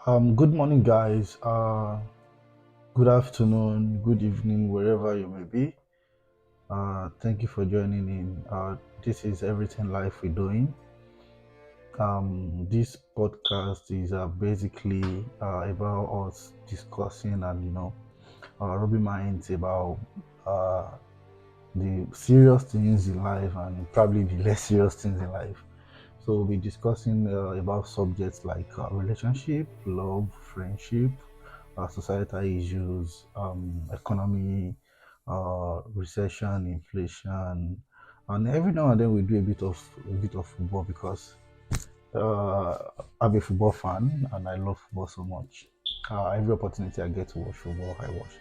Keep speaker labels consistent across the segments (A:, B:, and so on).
A: Good morning, guys. Good afternoon, good evening, wherever you may be. Thank you for joining in. This is Everything Life We're Doing. This podcast is basically about us discussing and rubbing minds about uh, the serious things in life and probably the less serious things in life. So we'll be discussing about subjects like relationship, love, friendship, societal issues, economy, recession, inflation, and every now and then we do a bit of football because uh, I'm a football fan and I love football so much. Every opportunity I get to watch football, I watch.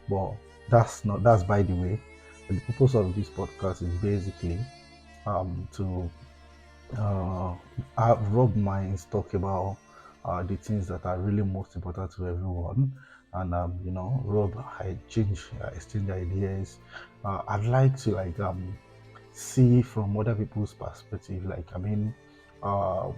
A: But that's by the way. The purpose of this podcast is basically to Rob Minds talk about the things that are really most important to everyone. And Rob, exchange ideas. I'd like to see from other people's perspective. Uh,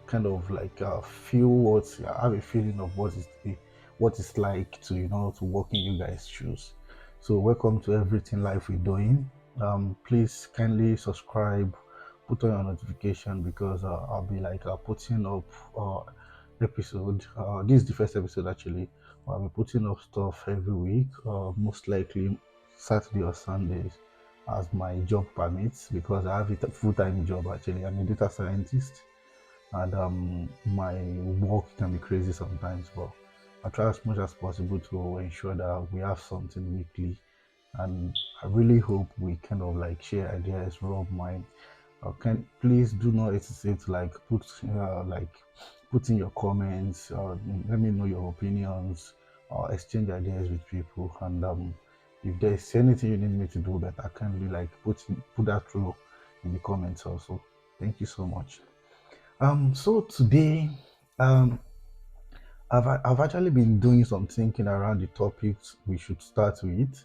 A: kind of feel have a feeling of what it's like to to walk in you guys' shoes. So welcome to Everything Life We're Doing. Please kindly subscribe, put on your notification because I'll be putting up episode. This is the first episode actually. I'll be putting up stuff every week, most likely Saturday or Sundays as my job permits because I have a full-time job actually. I'm a data scientist and my work can be crazy sometimes, but I try as much as possible to ensure that we have something weekly. And I really hope we kind of share ideas, rub mind. Can please do not hesitate to put in your comments or let me know your opinions or exchange ideas with people. And if there's anything you need me to do that I can really put that through in the comments also. Thank you so much. So today, um, I've actually been doing some thinking around the topics we should start with,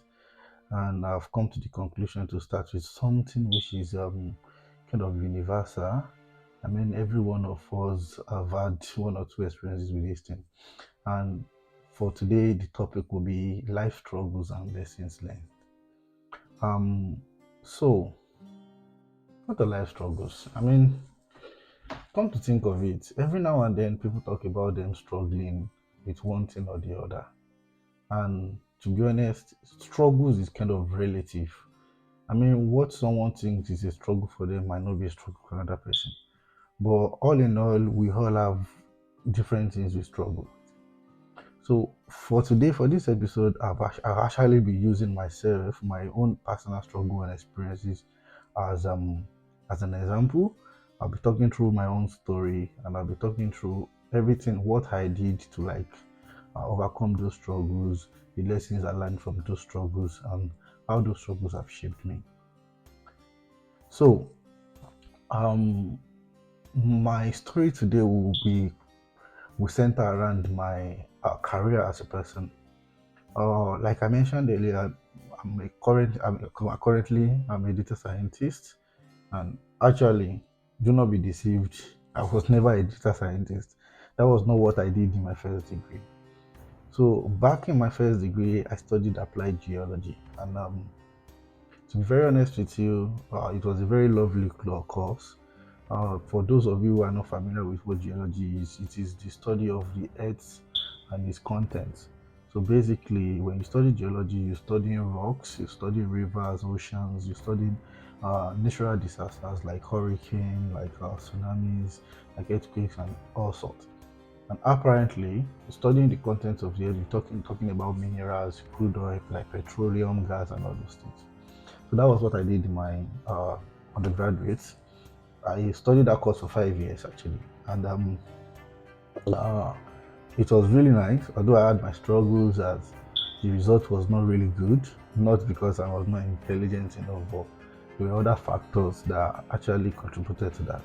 A: and I've come to the conclusion to start with something which is kind of universal. I mean, every one of us have had one or two experiences with this thing, and for today, the topic will be life struggles and lessons learned. Um, so what are life struggles? I mean, come to think of it, every now and then people talk about them struggling with one thing or the other. And to be honest, struggles is kind of relative. I mean, what someone thinks is a struggle for them might not be a struggle for another person. But all in all, we all have different things we struggle. So for today, for this episode, I've actually been using myself, my own personal struggle and experiences as as an example. I'll be talking through my own story and I'll be talking through everything what I did to overcome those struggles, the lessons I learned from those struggles, and how those struggles have shaped me. So, um, my story today will center around my career as a person. Like I mentioned earlier, I'm a data scientist, and actually, do not be deceived. I was never a data scientist. That was not what I did in my first degree. So back in my first degree, I studied applied geology, and to be very honest with you, it was a very lovely course. For those of you who are not familiar with what geology is, it is the study of the earth and its contents. So basically, when you study geology, you study rocks, you study rivers, oceans, you study natural disasters like hurricane, like tsunamis, like earthquakes, and all sorts. And apparently, studying the contents of the earth, we're talking about minerals, crude oil, like petroleum, gas, and all those things. So that was what I did in my undergraduate. I studied that course for 5 years actually, and uh, it was really nice. Although I had my struggles, as the result was not really good. Not because I was not intelligent enough, but there were other factors that actually contributed to that.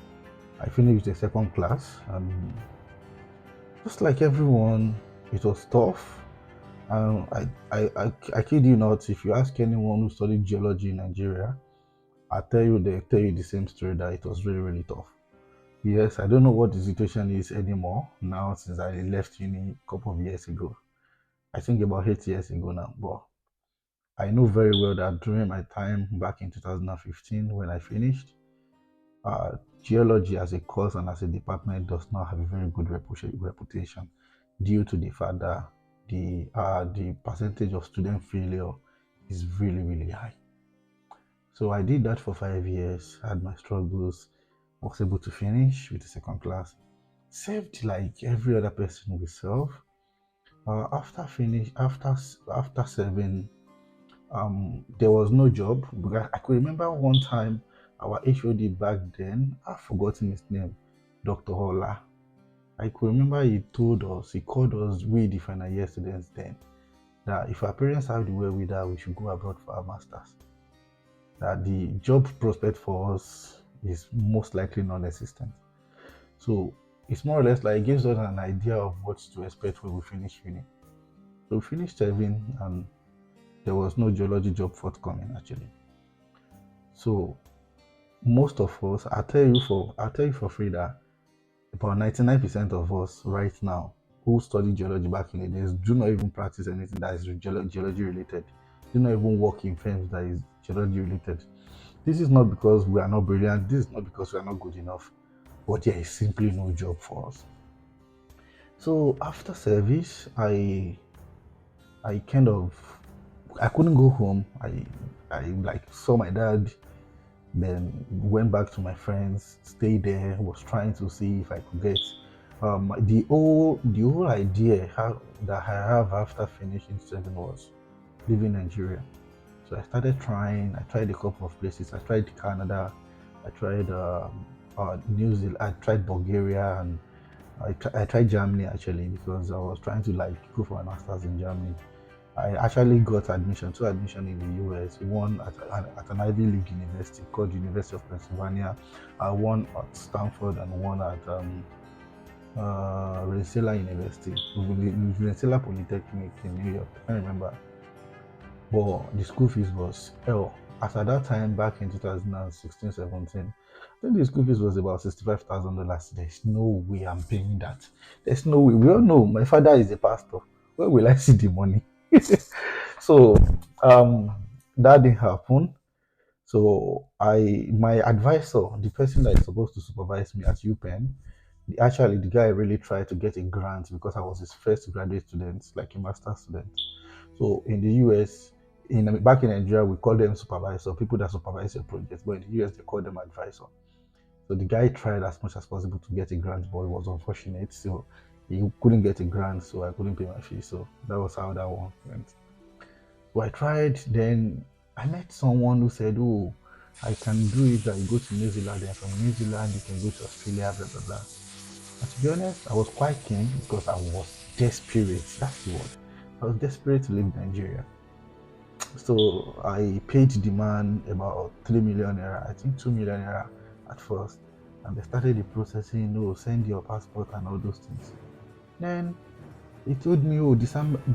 A: I finished the second class, and just like everyone, it was tough. I kid you not, if you ask anyone who studied geology in Nigeria, they tell you the same story that it was really, really tough. Yes, I don't know what the situation is anymore now since I left uni a couple of years ago. I think about 8 years ago now. But I know very well that during my time back in 2015 when I finished, uh, geology as a course and as a department does not have a very good reputation due to the fact that the percentage of student failure is really really high. So I did that for 5 years, had my struggles, was able to finish with the second class, saved like every other person will serve. After serving, there was no job. Because I could remember one time our HOD back then, I've forgotten his name, Dr. Hola. I could remember he called us, we the final year students then, that if our parents have the wherewithal, we should go abroad for our masters. That the job prospect for us is most likely non-existent. So it's more or less like it gives us an idea of what to expect when we finish uni. So we finished serving and there was no geology job forthcoming actually. So most of us, I'll tell you for free that about 99% of us right now who study geology back in the days do not even practice anything that is geology related. Do not even work in firms that is geology related. This is not because we are not brilliant. This is not because we are not good enough. But there is simply no job for us. So after service, I kind of I couldn't go home. I like saw my dad, then went back to my friends, stayed there, was trying to see if I could get the whole idea that I have after finishing seven was leaving Nigeria. So I started trying. I tried a couple of places. I tried Canada. I tried New Zealand. I tried Bulgaria, and I tried Germany actually because I was trying to like go for a master's in Germany. I actually got two admission in the US, one at an Ivy League university called University of Pennsylvania, one at Stanford, and one at Rensselaer University, Rensselaer Polytechnic in New York. I can't remember, but the school fees was hell. As at that time, back in 2016-17, I think the school fees was about $65,000. There's no way I'm paying that. There's no way. We all know my father is a pastor. Where will I see the money? So um, that didn't happen. So my advisor, the person that is supposed to supervise me at UPenn, actually the guy really tried to get a grant because I was his first graduate student, like a master student. So in the US, back in Nigeria, we call them supervisor, people that supervise your projects, but in the US they call them advisor. So the guy tried as much as possible to get a grant, but it was unfortunate. So he couldn't get a grant, so I couldn't pay my fee. So that was how that one went. So I tried, then I met someone who said, "Oh, I can do it that you go to New Zealand, then from New Zealand you can go to Australia, blah blah blah." And to be honest, I was quite keen because I was desperate. That's the word. I was desperate to leave Nigeria. So I paid the man about 3 million naira, I think 2 million naira at first. And they started the processing, oh, send your passport and all those things. Then he told me, oh, December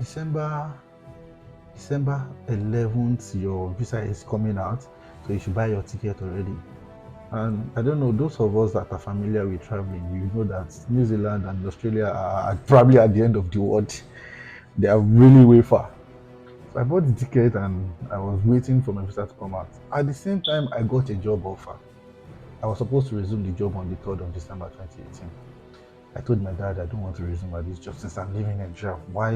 A: 11th, your visa is coming out, so you should buy your ticket already. And I don't know, those of us that are familiar with traveling, we know that New Zealand and Australia are probably at the end of the world. They are really way far. So I bought the ticket and I was waiting for my visa to come out. At the same time, I got a job offer. I was supposed to resume the job on the 3rd of December 2018. I told my dad I don't want to resume at this job since I'm living in Nigeria. Why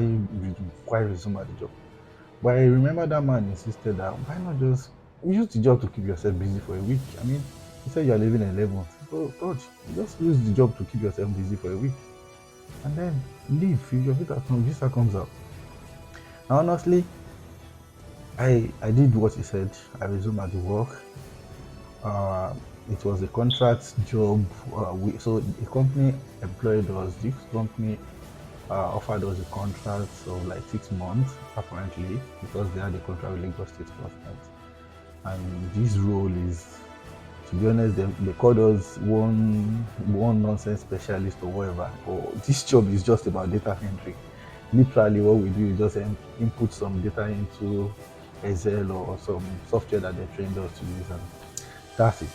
A: resume at the job? But I remember that man insisted that why not just use the job to keep yourself busy for a week? I mean, he said you're leaving 11th. So, God, just use the job to keep yourself busy for a week and then leave if your visa comes out. And honestly, I did what he said. I resumed at the work. Uh, it was a contract job. So the company employed us. This company offered us a contract of like 6 months, apparently, because they had a contract with Lagos State Government. And this role is, to be honest, they called us one nonsense specialist or whatever. But this job is just about data entry. Literally, what we do is just input some data into Excel or some software that they trained us to use, and that's it.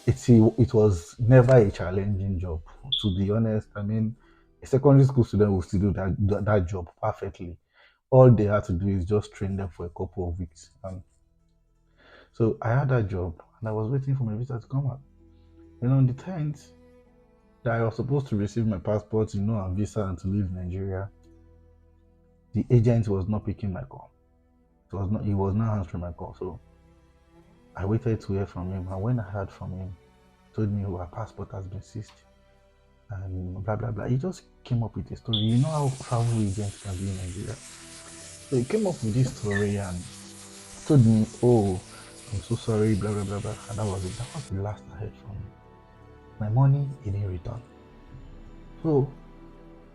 A: it was never a challenging job. To be honest, I mean, a secondary school student will still do that job perfectly. All they had to do is just train them for a couple of weeks. And so I had that job, and I was waiting for my visa to come out. And on the 10th, that I was supposed to receive my passport, and visa, and to leave Nigeria, the agent was not picking my call. He was not answering my call. So I waited to hear from him, and when I heard from him, he told me, "Oh, our passport has been seized," and blah blah blah. He just came up with a story. You know how travel agents can be in Nigeria. So he came up with this story and told me, "Oh, I'm so sorry, blah blah blah blah," and that was it. That was the last I heard from him. My money he didn't return. So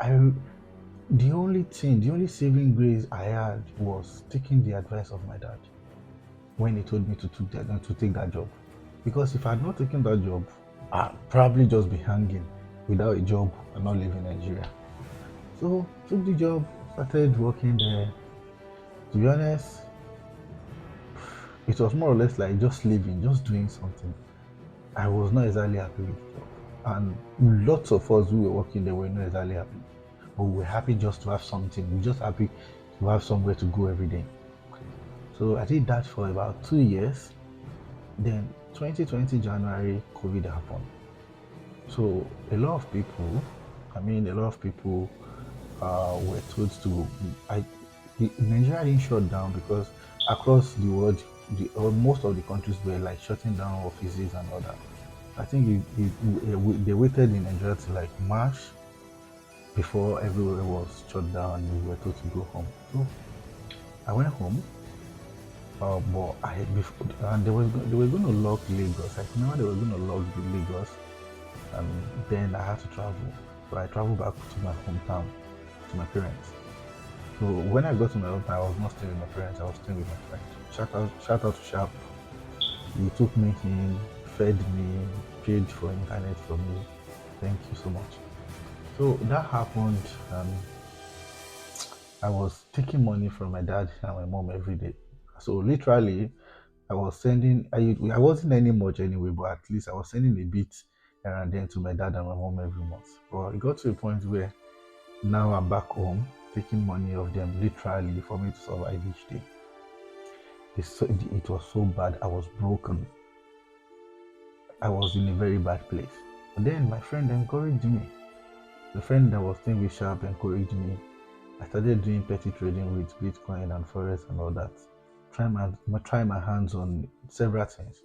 A: I the only saving grace I had was taking the advice of my dad when he told me to take that job. Because if I had not taken that job, I'd probably just be hanging without a job and not living in Nigeria. So took the job, started working there. To be honest, it was more or less like just living, just doing something. I was not exactly happy with the job. And lots of us who were working there were not exactly happy. But we were happy just to have something. We were just happy to have somewhere to go every day. So I did that for about 2 years. Then 2020 January, COVID happened. So a lot of people, were told to. Nigeria didn't shut down because across the world, most of the countries were like shutting down offices and all that. I think they waited in Nigeria till like March before everywhere was shut down and we were told to go home. So I went home, but and they were going to lock Lagos. I remember they were going to lock the Lagos, and then I had to travel. So I traveled back to my hometown to my parents. So when I got to my hometown, I was not staying with my parents. I was staying with my friend. Shout out to Sharp. He took me in, fed me, paid for internet for me. Thank you so much. So that happened. I was taking money from my dad and my mom every day. So literally, I was sending. I wasn't earning much anyway, but at least I was sending a bit here and then to my dad and my mom every month. But it got to a point where now I'm back home taking money of them literally for me to survive each day. It was so bad. I was broken. I was in a very bad place. But then my friend encouraged me. The friend that was staying with Sharp encouraged me. I started doing petty trading with Bitcoin and Forex and all that. Try my hands on several things.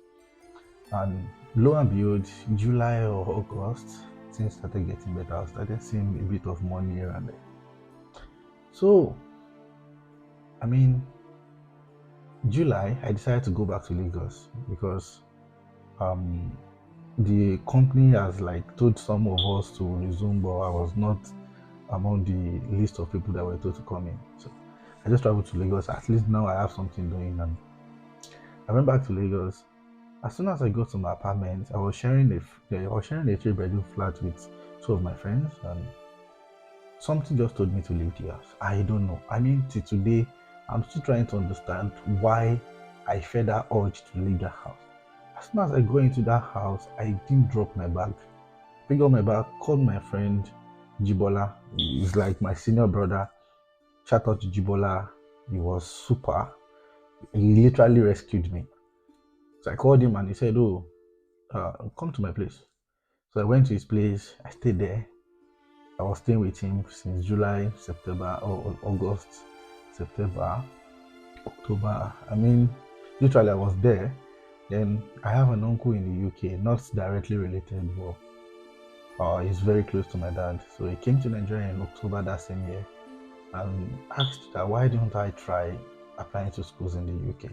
A: And lo and behold, July or August, things started getting better. I started seeing a bit of money here and there. So, I mean, July, I decided to go back to Lagos because the company has like told some of us to resume, but I was not among the list of people that were told to come in. So I just traveled to Lagos. At least now I have something doing, and I went back to Lagos. As soon as I got to my apartment, I was sharing a 3-bedroom flat with two of my friends, and something just told me to leave the house. I don't know. I mean, till today, I'm still trying to understand why I felt that urge to leave that house. As soon as I go into that house, I didn't drop my bag. Pick up my bag, called my friend Jibola. He's like my senior brother. Shout out to Jibola. He was super. He literally rescued me. So I called him and he said, "Oh, come to my place." So I went to his place. I stayed there. I was staying with him since July, September, or August, September, October. I mean, literally, I was there. Then I have an uncle in the UK, not directly related, but he's very close to my dad. So he came to Nigeria in October that same year and asked that why don't I try applying to schools in the UK.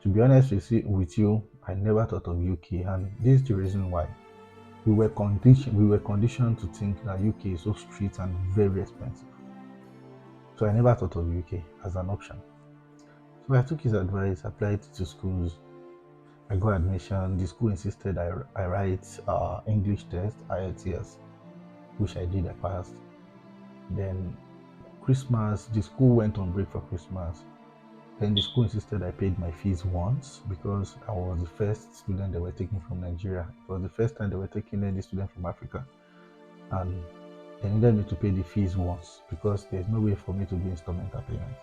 A: To be honest with you, I never thought of UK, and this is the reason why. We were conditioned to think that UK is so strict and very expensive. So I never thought of UK as an option. So I took his advice, applied to schools. I got admission. The school insisted I write English test, IELTS, which I did. I passed. Then Christmas, the school went on break for Christmas. Then the school insisted I paid my fees once because I was the first student they were taking from Nigeria. It was the first time they were taking any student from Africa. And they needed me to pay the fees once because there's no way for me to do instrumental payment.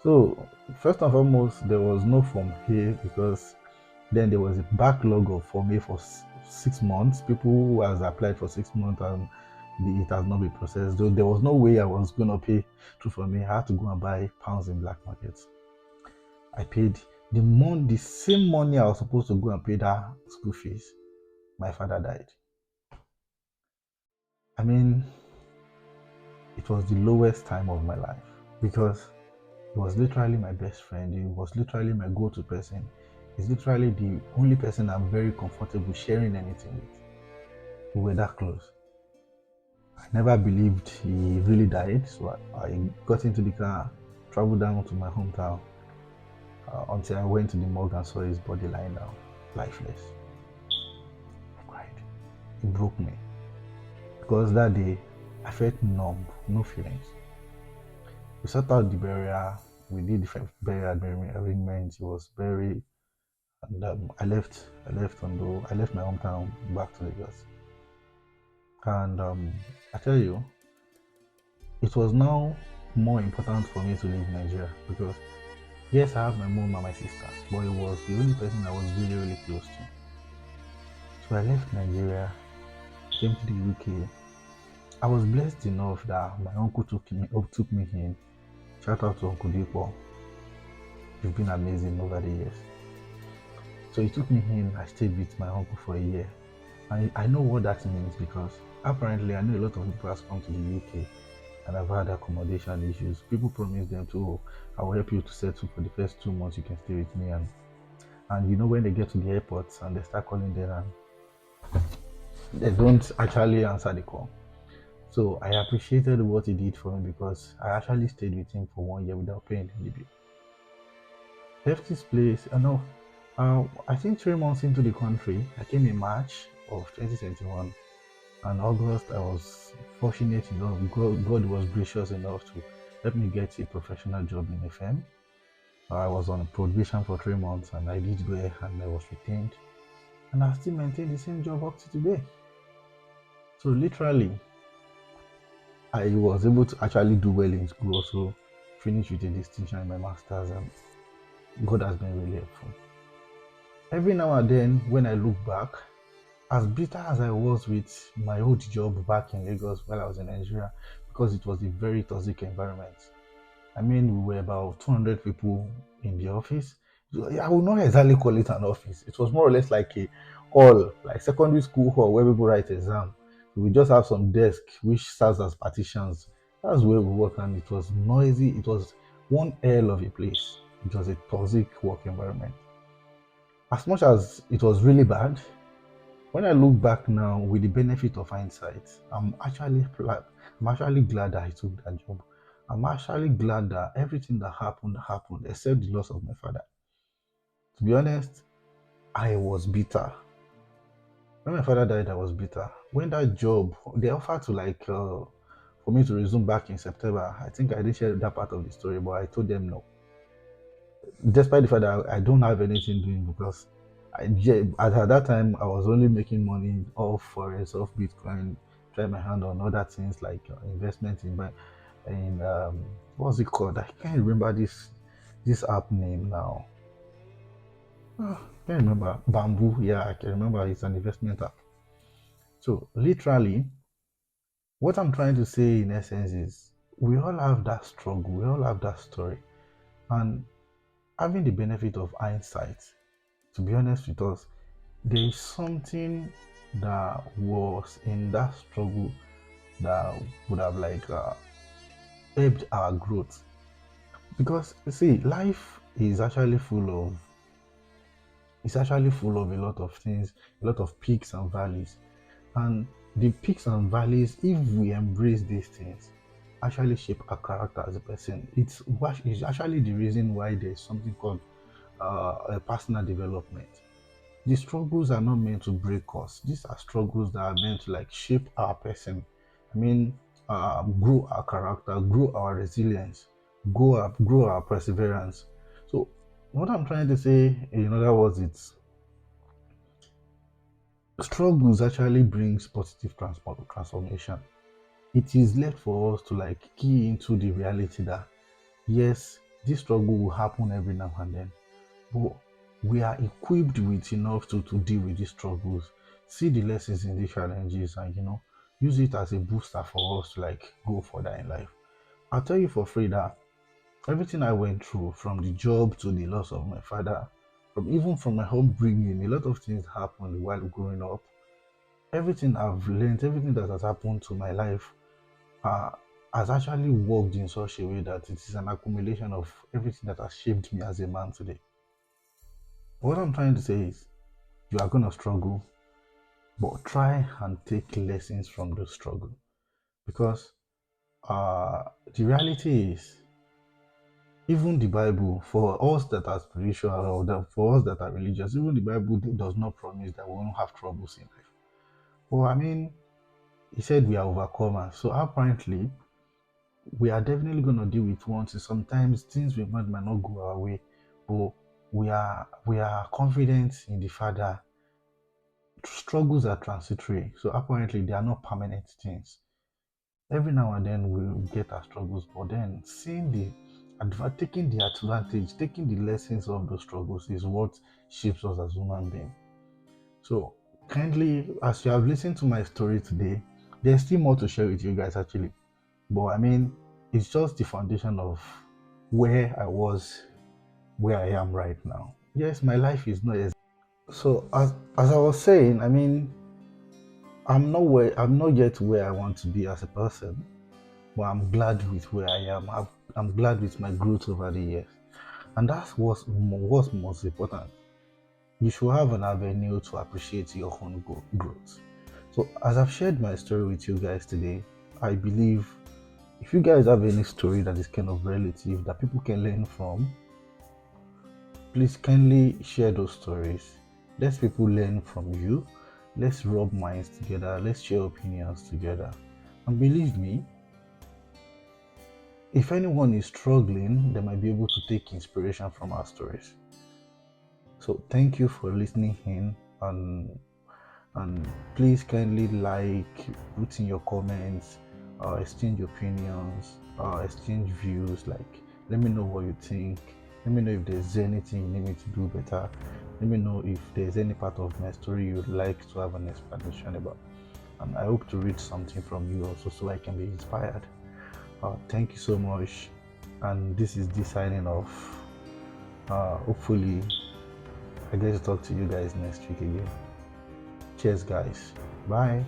A: So, first and foremost, there was no Form A because then there was a backlog of Form A for 6 months. People who has applied for 6 months and it has not been processed. Though there was no way I was going to pay through Form A. I had to go and buy pounds in black markets. I paid the same money I was supposed to go and pay that school fees. My father died. I mean, it was the lowest time of my life because he was literally my best friend. He was literally my go-to person. He's literally the only person I'm very comfortable sharing anything with. We were that close. I never believed he really died, so I got into the car, traveled down to my hometown until I went to the morgue and saw his body lying down, lifeless. I cried. It broke me because that day I felt numb, no feelings. We set out the burial. We did the burial arrangements. He was buried, and I left my hometown back to Lagos. And I tell you, it was now more important for me to leave Nigeria because yes, I have my mom and my sister, but it was the only person I was really, really close to. So I left Nigeria, came to the UK. I was blessed enough that my uncle took me in. Shout out to Uncle Dipo. You've been amazing over the years. So he took me in. I stayed with my uncle for a year. And I know what that means because apparently I know a lot of people have come to the UK and I've had accommodation issues. People promise them to, oh, I will help you to settle for the first 2 months. You can stay with me, and you know when they get to the airports and they start calling them, and they don't actually answer the call. So I appreciated what he did for me because I actually stayed with him for 1 year without paying any bill. Left this place. I think 3 months into the country, I came in March of 2021. And August, I was fortunate enough, God was gracious enough to help me get a professional job in FM. I was on probation for 3 months and I did well and I was retained. And I still maintain the same job up to today. So literally, I was able to actually do well in school, also finish with a distinction in my master's, and God has been really helpful. Every now and then, when I look back, as bitter as I was with my old job back in Lagos while I was in Nigeria, because it was a very toxic environment. I mean, we were about 200 people in the office. I would not exactly call it an office. It was more or less like a hall, like secondary school hall where people write exam. We just have some desk which serves as partitions. That's where we work, and it was noisy. It was one hell of a place. It was a toxic work environment. As much as it was really bad, when I look back now with the benefit of hindsight, I'm actually glad that I took that job. I'm actually glad that everything that happened, except the loss of my father. To be honest, I was bitter. When my father died, I was bitter. When that job, they offered to for me to resume back in September. I think I didn't share that part of the story, but I told them no. Despite the fact that I don't have anything doing because at that time I was only making money off forex, off Bitcoin, try my hand on other things like investment in what's it called? I can't remember this app name now. I can't remember. Bamboo, yeah, I can remember. It's an investment app. So literally, what I'm trying to say in essence is we all have that struggle, we all have that story, and having the benefit of hindsight, to be honest with us, there is something that was in that struggle that would have helped our growth. Because you see, life is actually full of a lot of things, a lot of peaks and valleys. And the peaks and valleys, if we embrace these things, actually shape our character as a person. It's actually the reason why there's something called a personal development. The struggles are not meant to break us. These are struggles that are meant to shape our person. I mean, grow our character, grow our resilience, grow our perseverance. What I'm trying to say, in other words, it's struggles actually brings positive transformation. It is left for us to like key into the reality that yes, this struggle will happen every now and then, but we are equipped with enough to deal with these struggles, see the lessons in these challenges, and use it as a booster for us to like go further in life. I'll tell you for free that everything I went through, from the job to the loss of my father, from my upbringing, a lot of things happened while growing up. Everything I've learned, everything that has happened to my life, uh, has actually worked in such a way that it is an accumulation of everything that has shaped me as a man today. What I'm trying to say is, you are gonna struggle, but try and take lessons from the struggle, because uh, the reality is, even the Bible, for us that are spiritual or for us that are religious, even the Bible does not promise that we won't have troubles in life. Well, I mean, he said we are overcomers. So apparently, we are definitely going to deal with ones. Sometimes things might not go our way, but we are confident in the fact that struggles are transitory. So apparently, they are not permanent things. Every now and then we get our struggles, but then taking the advantage, taking the lessons of those struggles is what shapes us as human beings. So kindly, as you have listened to my story today, there's still more to share with you guys actually. But I mean, it's just the foundation of where I was, where I am right now. Yes, my life is not as so as I was saying, I mean, I'm not yet where I want to be as a person, but I'm glad with where I am. I'm glad with my growth over the years, and that's what's most important. You should have an avenue to appreciate your own growth. So, as I've shared my story with you guys today, I believe if you guys have any story that is kind of relative that people can learn from, please kindly share those stories. Let people learn from you. Let's rub minds together. Let's share opinions together. And believe me, if anyone is struggling, they might be able to take inspiration from our stories. So thank you for listening in, and please kindly like, put in your comments, exchange opinions, exchange views. Like, let me know what you think. Let me know if there's anything you need me to do better. Let me know if there's any part of my story you'd like to have an explanation about. And I hope to read something from you also, so I can be inspired. Thank you so much. And this is the signing off. Hopefully, I get to talk to you guys next week again. Cheers, guys. Bye.